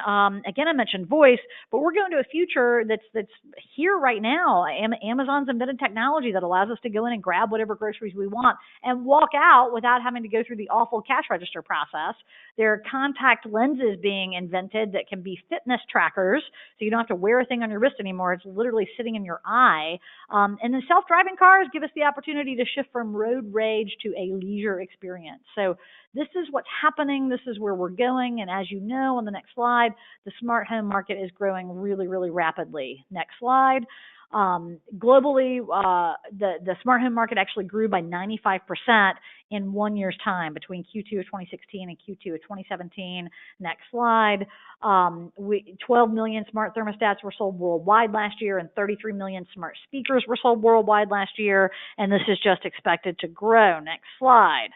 again, I mentioned voice, but we're going to a future that's here right now. Amazon's invented technology that allows us to go in and grab whatever groceries we want and walk out without having to go through the awful cash register process. There are contact lenses being invented that can be fitness trackers, so you don't have to wear a thing on your wrist anymore. It's literally sitting in your eye. And then self-driving cars give us the opportunity to shift from road rage to a leisure experience. So this is what's happening. This is where we're going. And as you know, on the next slide, the smart home market is growing really, really rapidly. Next slide. Globally, the smart home market actually grew by 95% in 1 year's time between Q2 of 2016 and Q2 of 2017. Next slide. 12 million smart thermostats were sold worldwide last year, and 33 million smart speakers were sold worldwide last year, and this is just expected to grow. Next slide.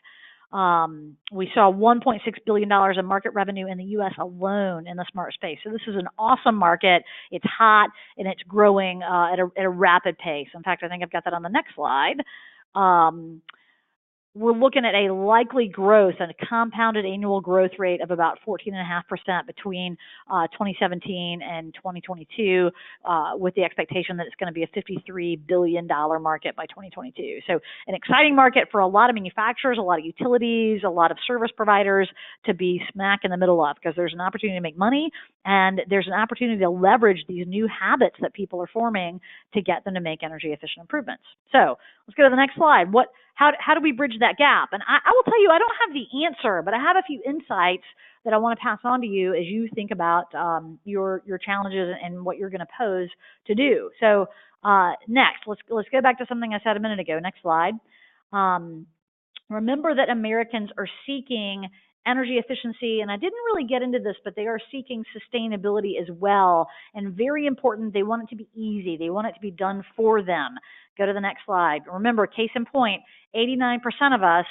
We saw $1.6 billion in market revenue in the U.S. alone in the smart space. So this is an awesome market. It's hot and it's growing at a rapid pace. In fact, I think I've got that on the next slide. We're looking at a likely growth and a compounded annual growth rate of about 14.5% between 2017 and 2022, with the expectation that it's going to be a $53 billion market by 2022. So an exciting market for a lot of manufacturers, a lot of utilities, a lot of service providers to be smack in the middle of, because there's an opportunity to make money and there's an opportunity to leverage these new habits that people are forming to get them to make energy efficient improvements. So let's go to the next slide. How do we bridge that gap? And I will tell you, I don't have the answer, but I have a few insights that I want to pass on to you as you think about your challenges and what you're going to pose to do. So next, let's go back to something I said a minute ago. Next slide. Remember that Americans are seeking energy efficiency, and I didn't really get into this, but they are seeking sustainability as well. And very important, they want it to be easy. They want it to be done for them. Go to the next slide. Remember, case in point, 89% of us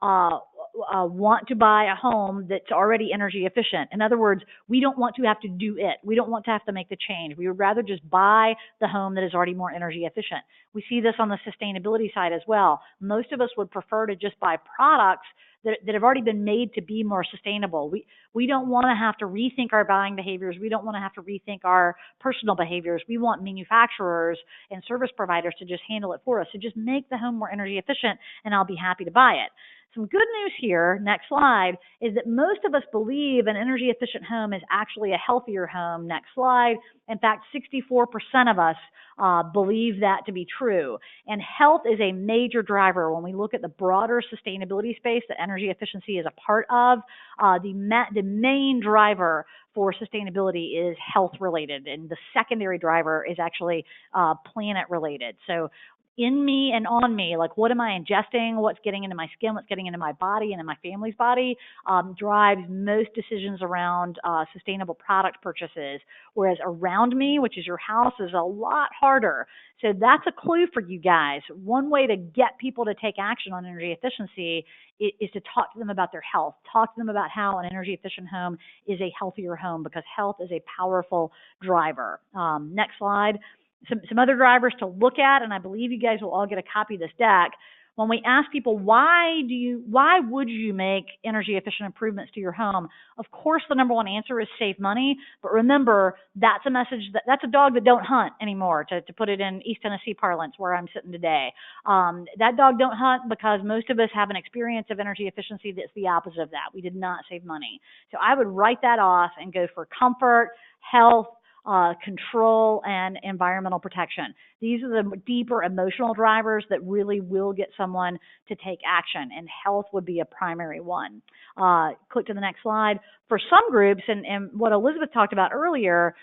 want to buy a home that's already energy efficient. In other words, we don't want to have to do it. We don't want to have to make the change. We would rather just buy the home that is already more energy efficient. We see this on the sustainability side as well. Most of us would prefer to just buy products that have already been made to be more sustainable. We don't want to have to rethink our buying behaviors. We don't want to have to rethink our personal behaviors. We want manufacturers and service providers to just handle it for us. So just make the home more energy efficient and I'll be happy to buy it. Some good news here, next slide, is that most of us believe an energy efficient home is actually a healthier home. Next slide. In fact, 64% of us believe that to be true. And health is a major driver when we look at the broader sustainability space that energy efficiency is a part of. The main driver for sustainability is health related, and the secondary driver is actually planet related. So in me and on me, like what am I ingesting, what's getting into my skin, what's getting into my body and in my family's body, drives most decisions around sustainable product purchases. Whereas around me, which is your house, is a lot harder. So that's a clue for you guys. One way to get people to take action on energy efficiency is to talk to them about their health. Talk to them about how an energy efficient home is a healthier home, because health is a powerful driver. Next slide. Some other drivers to look at, and I believe you guys will all get a copy of this deck. When we ask people, why would you make energy efficient improvements to your home? Of course, the number one answer is save money. But remember, that's a message that's a dog that don't hunt anymore, to put it in East Tennessee parlance where I'm sitting today. That dog don't hunt because most of us have an experience of energy efficiency that's the opposite of that. We did not save money. So I would write that off and go for comfort, health, control, and environmental protection. These are the deeper emotional drivers that really will get someone to take action, and health would be a primary one. Click to the next slide. For some groups, and what Elizabeth talked about earlier,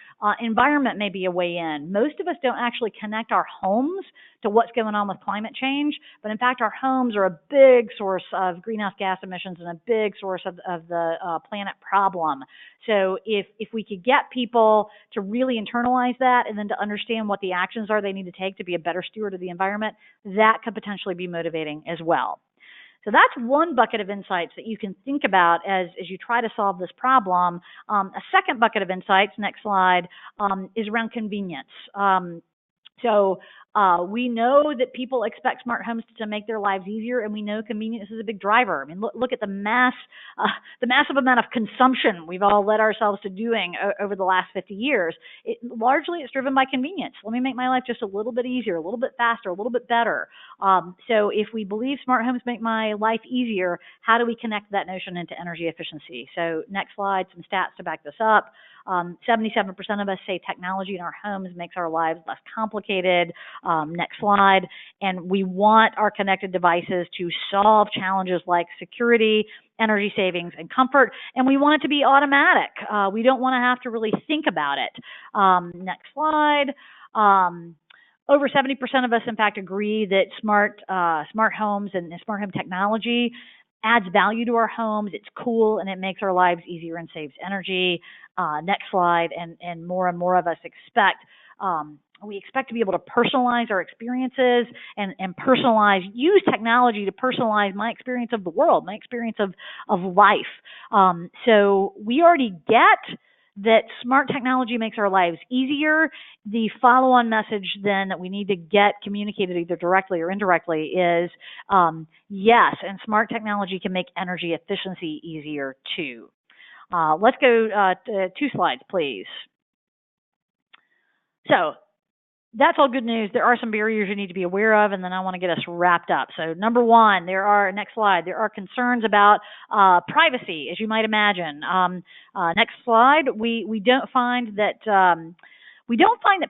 environment may be a way in. Most of us don't actually connect our homes to what's going on with climate change, but in fact, our homes are a big source of greenhouse gas emissions and a big source of the planet problem. So if we could get people to really internalize that and then to understand what the actions are they need to take to be a better steward of the environment, that could potentially be motivating as well. So that's one bucket of insights that you can think about as you try to solve this problem. A second bucket of insights, next slide, is around convenience. So we know that people expect smart homes to make their lives easier, and we know convenience is a big driver. I mean, look at the massive amount of consumption we've all led ourselves to doing over the last 50 years. Largely, it's driven by convenience. Let me make my life just a little bit easier, a little bit faster, a little bit better. So if we believe smart homes make my life easier, how do we connect that notion into energy efficiency? So next slide, some stats to back this up. 77% of us say technology in our homes makes our lives less complicated. Next slide. And we want our connected devices to solve challenges like security, energy savings, and comfort. And we want it to be automatic. We don't want to have to really think about it. Next slide. over 70% of us, in fact, agree that smart homes and smart home technology adds value to our homes. It's cool and it makes our lives easier and saves energy. Next slide. And more of us expect we expect to be able to personalize our experiences and use technology to personalize my experience of the world, my experience of life. So we already get that smart technology makes our lives easier. The follow-on message then that we need to get communicated either directly or indirectly is yes, and smart technology can make energy efficiency easier too. Let's go to 2 slides, please. So that's all good news. There are some barriers you need to be aware of, and then I want to get us wrapped up. So number 1, next slide, there are concerns about privacy, as you might imagine. Next slide, we don't find that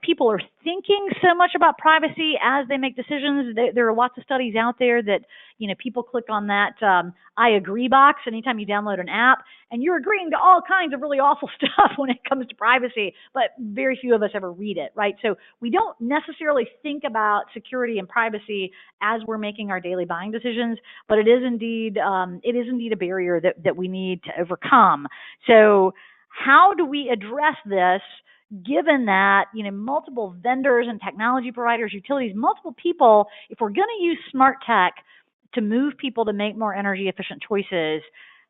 people are thinking so much about privacy as they make decisions. There are lots of studies out there that, people click on that I agree box anytime you download an app, and you're agreeing to all kinds of really awful stuff when it comes to privacy, but very few of us ever read it, right? So we don't necessarily think about security and privacy as we're making our daily buying decisions, but it is indeed a barrier that we need to overcome. So how do we address this? Given that, multiple vendors and technology providers, utilities, multiple people, if we're going to use smart tech to move people to make more energy efficient choices,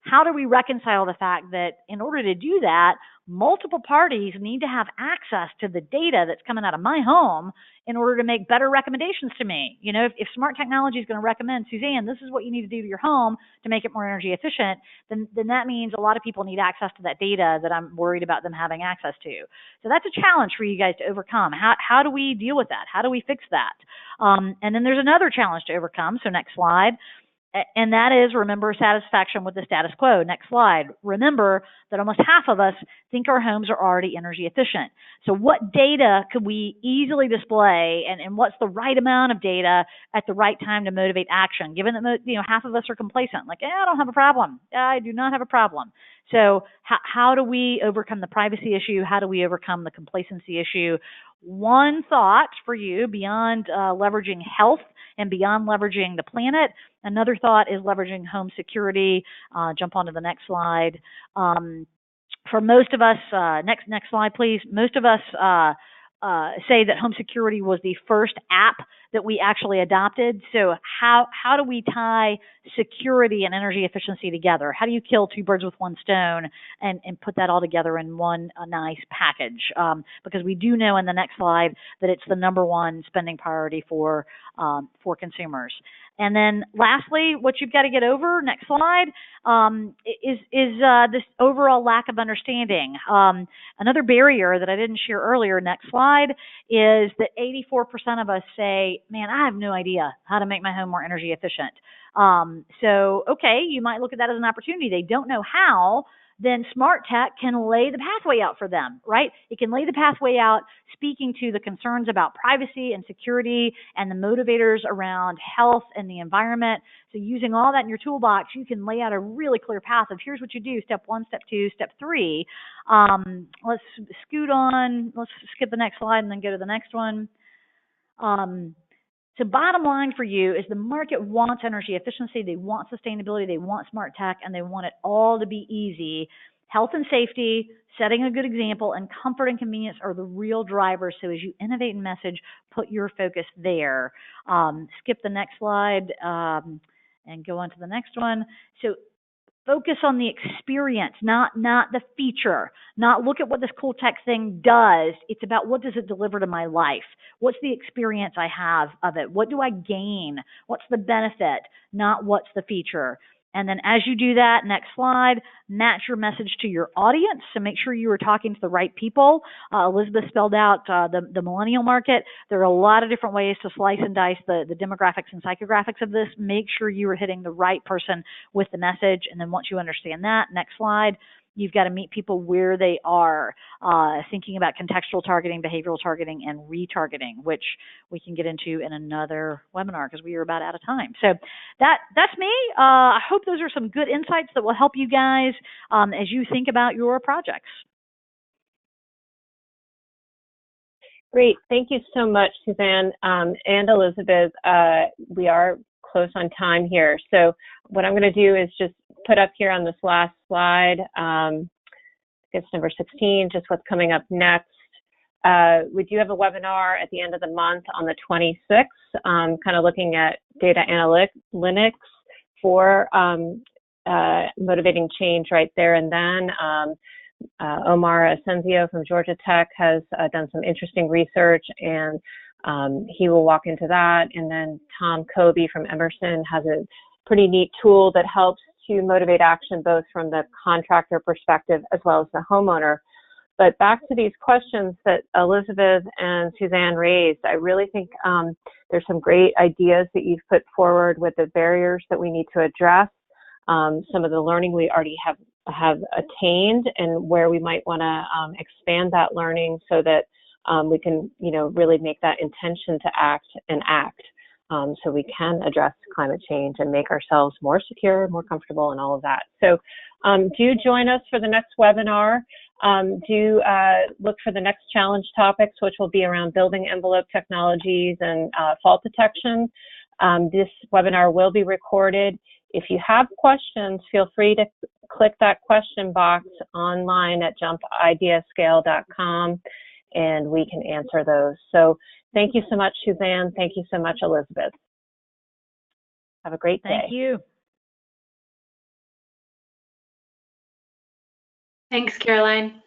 how do we reconcile the fact that in order to do that, multiple parties need to have access to the data that's coming out of my home in order to make better recommendations to me? If smart technology is going to recommend, Suzanne, this is what you need to do to your home to make it more energy efficient, then that means a lot of people need access to that data that I'm worried about them having access to. So that's a challenge for you guys to overcome. How do we deal with that? How do we fix that? And then there's another challenge to overcome. So next slide. And that is, remember, satisfaction with the status quo. Next slide. Remember that almost half of us think our homes are already energy efficient. So what data could we easily display, and what's the right amount of data at the right time to motivate action, given that half of us are complacent, like, I don't have a problem. I do not have a problem. So how do we overcome the privacy issue? How do we overcome the complacency issue? One thought for you, beyond leveraging health and beyond leveraging the planet, another thought is leveraging home security. Jump onto the next slide. For most of us, next slide, please. Most of us say that home security was the first app that we actually adopted. So how do we tie security and energy efficiency together? How do you kill 2 birds with 1 stone and put that all together in one nice package? Because we do know in the next slide that it's the number 1 spending priority for consumers. And then lastly, what you've got to get over, next slide, is this overall lack of understanding. Another barrier that I didn't share earlier, next slide, is that 84% of us say, man, I have no idea how to make my home more energy efficient. So, okay, you might look at that as an opportunity. They don't know how. Then smart tech can lay the pathway out for them, right? It can lay the pathway out, speaking to the concerns about privacy and security and the motivators around health and the environment. So using all that in your toolbox, you can lay out a really clear path of here's what you do, step 1, step 2, step 3. Let's scoot on. Let's skip the next slide and then go to the next one. So bottom line for you is the market wants energy efficiency, they want sustainability, they want smart tech, and they want it all to be easy. Health and safety, setting a good example, and comfort and convenience are the real drivers. So as you innovate and message, put your focus there. Skip the next slide and go on to the next one. So focus on the experience, not the feature. Not look at what this cool tech thing does. It's about what does it deliver to my life? What's the experience I have of it? What do I gain? What's the benefit? Not what's the feature. And then as you do that, next slide, match your message to your audience. So make sure you are talking to the right people. Elizabeth spelled out the millennial market. There are a lot of different ways to slice and dice the demographics and psychographics of this. Make sure you are hitting the right person with the message. And then once you understand that, next slide, you've got to meet people where they are, thinking about contextual targeting, behavioral targeting, and retargeting, which we can get into in another webinar because we are about out of time. So that's me. I hope those are some good insights that will help you guys as you think about your projects. Great. Thank you so much, Suzanne and Elizabeth. We are close on time here. So what I'm going to do is just put up here on this last slide, I guess number 16, just what's coming up next. We do have a webinar at the end of the month on the 26th, kind of looking at data analytics for motivating change right there and then. Omar Asensio from Georgia Tech has done some interesting research, and he will walk into that. And then Tom Kobe from Emerson has a pretty neat tool that helps to motivate action both from the contractor perspective as well as the homeowner. But back to these questions that Elizabeth and Suzanne raised, I really think there's some great ideas that you've put forward with the barriers that we need to address, some of the learning we already have attained, and where we might want to expand that learning so that we can, really make that intention to act, so we can address climate change and make ourselves more secure, more comfortable, and all of that. So do join us for the next webinar. Do look for the next challenge topics, which will be around building envelope technologies and fault detection. This webinar will be recorded. If you have questions, feel free to click that question box online at jumpideascale.com, and we can answer those. So thank you so much, Suzanne. Thank you so much, Elizabeth. Have a great day. Thank you. Thanks, Caroline.